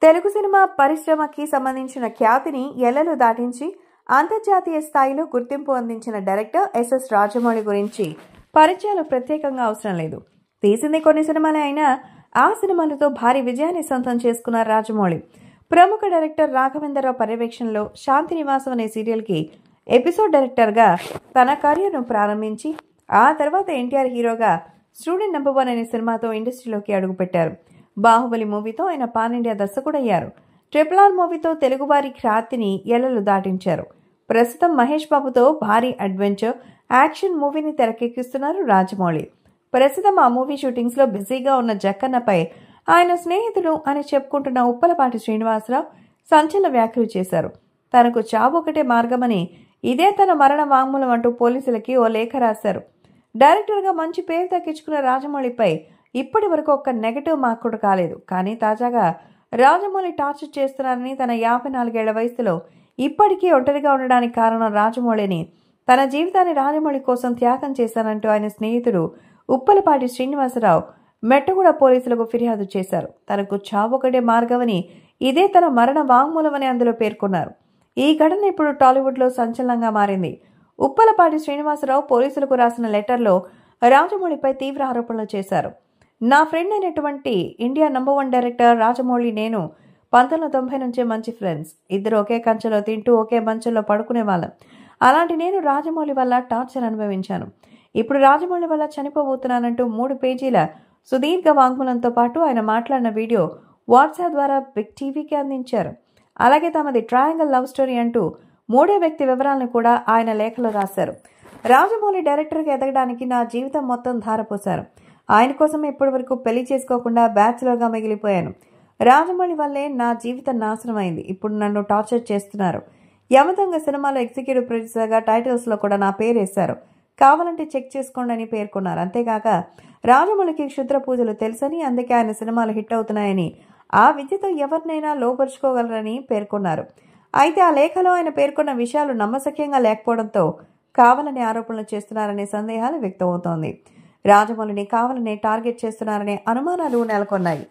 Telugu cinema పరిశ్రమకి సంబంధించిన ఖ్యాతిని ఎల్లలు దాటించి అంతర్జాతీయ స్థాయిలో గుర్తింపు అందించిన డైరెక్టర్ ఎస్ఎస్ రాజమౌళి గురించి పరిచయాలు ప్రత్యేకంగా అవసరం లేదు. తీసింది కొన్ని సినిమాలే అయినా ఆ సినిమాలతో భారీ విజయాన్ని సొంతం చేసుకున్నారు రాజమౌళి. ప్రముఖ డైరెక్టర్ రాఘవేంద్రరావు పర్యవేక్షణలో శాంతినివాసం అనే సీరియల్కి ఎపిసోడ్ డైరెక్టర్గా తన కెరీర్ను ప్రారంభించి ఆ తర్వాత ఎన్టీఆర్ హీరోగా స్టూడెంట్ నెంబర్ 1 అనే సినిమాతో ఇండస్ట్రీలోకి అడుగుపెట్టారు. బాహుబలి మూవీతో ఆయన పాన్ ఇండియా దర్శకుడయ్యారు. RRR మూవీతో తెలుగువారి ఖ్యాతిని ఎల్లలు దాటించారు. ప్రస్తుతం మహేష్ బాబుతో భారీ అడ్వెంచర్ యాక్షన్ మూవీని తెరకెక్కిస్తున్నారు రాజమౌళి. ప్రస్తుతం ఆ మూవీ షూటింగ్స్ లో బిజీగా ఉన్న జక్కన్నపై ఆయన స్నేహితులు అని చెప్పుకుంటున్న ఉప్పలపాటి శ్రీనివాసరావు సంచలన వ్యాఖ్యలు చేశారు. తనకు చావు ఒకటే మార్గమని, ఇదే తన మరణ వాంగ్మూలం అంటూ పోలీసులకి ఓ లేఖ రాశారు. డైరెక్టర్గా మంచి పేరు దక్కించుకున్న రాజమౌళిపై ఇప్పటి వరకు ఒక్క నెగటివ్ మార్క్ కూడా కాలేదు. కానీ తాజాగా రాజమౌళి టార్చర్ చేస్తున్నారని, తన 54 ఏళ్ల వయసులో ఇప్పటికీ ఒంటరిగా ఉండడానికి కారణం రాజమౌళిని, తన జీవితాన్ని రాజమౌళి కోసం త్యాగం చేశానంటూ ఆయన స్నేహితుడు ఉప్పలపాటి శ్రీనివాసరావు మెట్టగూడ పోలీసులకు ఫిర్యాదు చేశారు. తనకు చావొకటే మార్గమని, ఇదే తన మరణ వాంగ్మూలమని అందులో పేర్కొన్నారు. ఈ ఘటన ఇప్పుడు టాలీవుడ్లో సంచలనంగా మారింది. ఉప్పలపాటి శ్రీనివాసరావు పోలీసులకు రాసిన లెటర్లో రాజమౌళిపై తీవ్ర ఆరోపణలు చేశారు. నా ఫ్రెండ్ అయినటువంటి ఇండియా నంబర్ 1 డైరెక్టర్ రాజమౌళి నేను 1990 నుంచే మంచి ఫ్రెండ్స్. ఇద్దరు ఒకే కంచెలో తింటూ ఒకే మంచంలో పడుకునే వాళ్ళం. అలాంటి నేను రాజమౌళి వల్ల టార్చర్ అనుభవించాను. ఇప్పుడు రాజమౌళి వల్ల చనిపోబోతున్నానంటూ 3 పేజీల సుదీర్ఘ వాంగ్మూలంతో పాటు ఆయన మాట్లాడిన వీడియో వాట్సాప్ ద్వారా బిగ్ టీవీకి అందించారు. అలాగే తమది ట్రయాంగిల్ లవ్ స్టోరీ అంటూ 3వ వ్యక్తి వివరాలను కూడా ఆయన లేఖలో రాశారు. రాజమౌళి డైరెక్టర్గా ఎదగడానికి నా జీవితం మొత్తం ధారపోశారు. ఆయన కోసం ఇప్పటి వరకు పెళ్లి చేసుకోకుండా బ్యాచులర్గా మిగిలిపోయాను. రాజమౌళి వల్లే నా జీవితం నాశనం అయింది. ఇప్పుడు నన్ను టార్చర్ చేస్తున్నారు. యమదొంగ సినిమాలో ఎగ్జిక్యూటివ్ ప్రొడ్యూసర్గా టైటిల్స్లో కూడా నా పేరు వేశారు. కావాలంటే చెక్ చేసుకోండి అని పేర్కొన్నారు. అంతేకాక రాజమౌళికి క్షుద్ర పూజలు తెలుసని, అందుకే ఆయన సినిమాలు హిట్ అవుతున్నాయని, ఆ విద్యతో ఎవరినైనా లోపరుచుకోగలరని పేర్కొన్నారు. అయితే ఆ లేఖలో ఆయన పేర్కొన్న విషయాలు నమ్మశక్యంగా లేకపోవడంతో కావాలనే ఆరోపణలు చేస్తున్నారనే సందేహాలు వ్యక్తమవుతోంది. రాజమౌళిని కావాలనే టార్గెట్ చేస్తున్నారనే అనుమానాలు నెలకొన్నాయి.